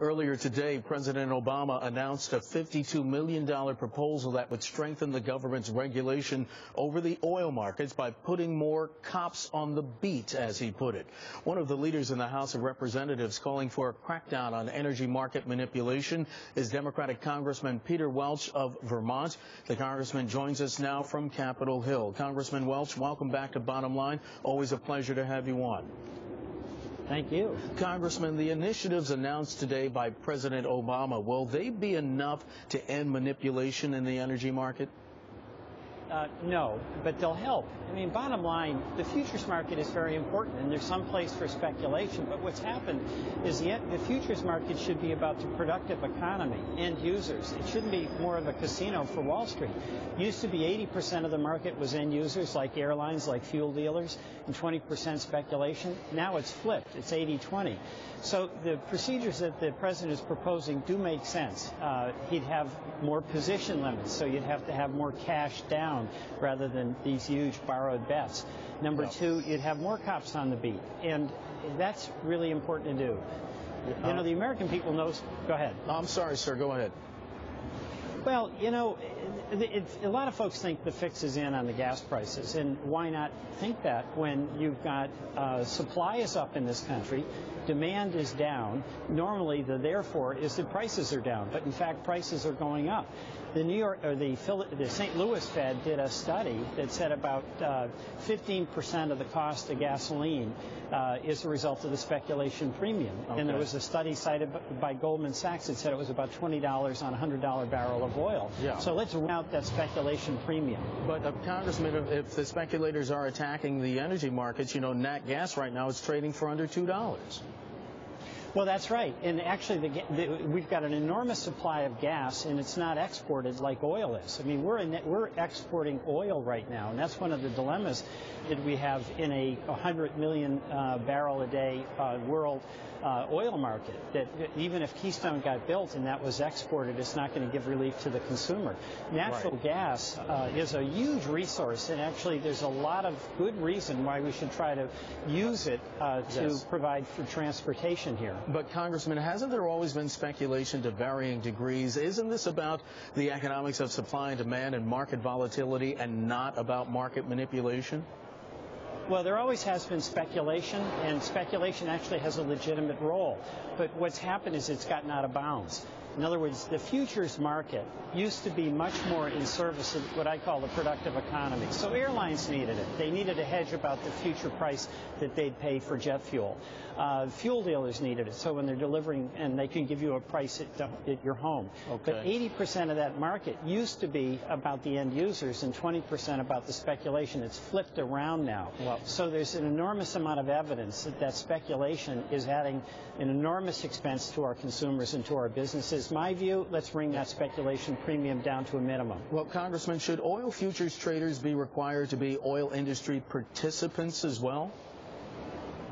Earlier today, President Obama announced a $52 million proposal that would strengthen the government's regulation over the oil markets by putting more cops on the beat, as he put it. One of the leaders in the House of Representatives calling for a crackdown on energy market manipulation is Democratic Congressman Peter Welch of Vermont. The congressman joins us now from Capitol Hill. Congressman Welch, welcome back to Bottom Line. Always a pleasure to have you on. Thank you. Congressman, the initiatives announced today by President Obama, will they be enough to end manipulation in the energy market? No, but they'll help. I mean, bottom line, the futures market is very important, and there's some place for speculation. But what's happened is the futures market should be about the productive economy, end users. It shouldn't be more of a casino for Wall Street. It used to be 80% of the market was end users, like airlines, like fuel dealers, and 20% speculation. Now it's flipped. It's 80-20. So the procedures that the president is proposing do make sense. He'd have more position limits, so you'd have to have more cash down rather than these huge borrowed bets. Number two, you'd have more cops on the beat, and that's really important to do. You know, the American people knows. Go ahead. I'm sorry, sir. Go ahead. Well, you know, a lot of folks think the fix is in on the gas prices, and why not think that when you've got supply is up in this country, demand is down. Normally, the therefore is that prices are down, but in fact, prices are going up. The St. Louis Fed did a study that said about 15% of the cost of gasoline is a result of the speculation premium. Okay. And there was a study cited by Goldman Sachs that said it was about $20 on a $100 barrel of oil. Yeah. So let's round out that speculation premium. But, Congressman, if the speculators are attacking the energy markets, you know, nat gas right now is trading for under $2. Well, that's right. And actually, we've got an enormous supply of gas, and it's not exported like oil is. I mean, we're exporting oil right now, and that's one of the dilemmas that we have in a 100 million barrel a day world oil market, that even if Keystone got built and that was exported, it's not going to give relief to the consumer. Natural gas is a huge resource, and actually there's a lot of good reason why we should try to use it to provide for transportation here. But, Congressman, hasn't there always been speculation to varying degrees? Isn't this about the economics of supply and demand and market volatility and not about market manipulation? Well, there always has been speculation, and speculation actually has a legitimate role. But what's happened is it's gotten out of bounds. In other words, the futures market used to be much more in service of what I call the productive economy. So airlines needed it. They needed a hedge about the future price that they'd pay for jet fuel. Fuel dealers needed it, so when they're delivering, and they can give you a price at your home. Okay. But 80% of that market used to be about the end users and 20% about the speculation. It's flipped around now. Wow. So there's an enormous amount of evidence that speculation is adding an enormous expense to our consumers and to our businesses. My view, let's bring that speculation premium down to a minimum. Well, Congressman, should oil futures traders be required to be oil industry participants as well?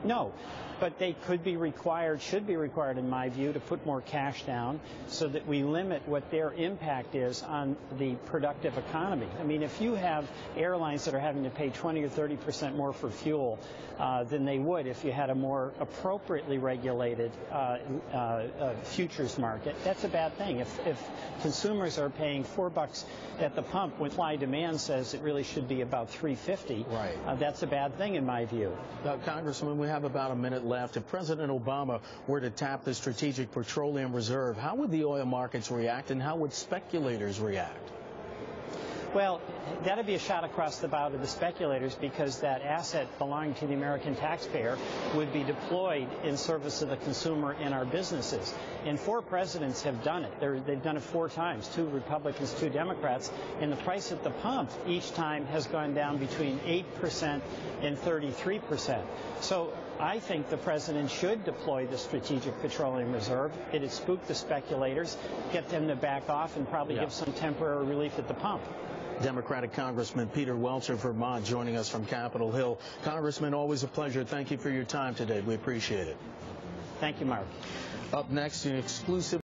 No, but they could be required, should be required, in my view, to put more cash down so that we limit what their impact is on the productive economy. I mean, if you have airlines that are having to pay 20 or 30% more for fuel than they would if you had a more appropriately regulated futures market, that's a bad thing. If consumers are paying $4 at the pump when supply demand says it really should be about $3.50, that's a bad thing in my view. Congressman, we have about a minute left. If President Obama were to tap the Strategic Petroleum Reserve, how would the oil markets react, and how would speculators react? Well, that would be a shot across the bow to the speculators, because that asset belonging to the American taxpayer would be deployed in service of the consumer and our businesses. And 4 presidents have done it. They've done it 4 times, 2 Republicans, 2 Democrats, and the price at the pump each time has gone down between 8% and 33%. So I think the president should deploy the Strategic Petroleum Reserve. It would spook the speculators, get them to back off, and probably give some temporary relief at the pump. Democratic Congressman Peter Welch of Vermont joining us from Capitol Hill. Congressman, always a pleasure. Thank you for your time today. We appreciate it. Thank you, Mark. Up next, an exclusive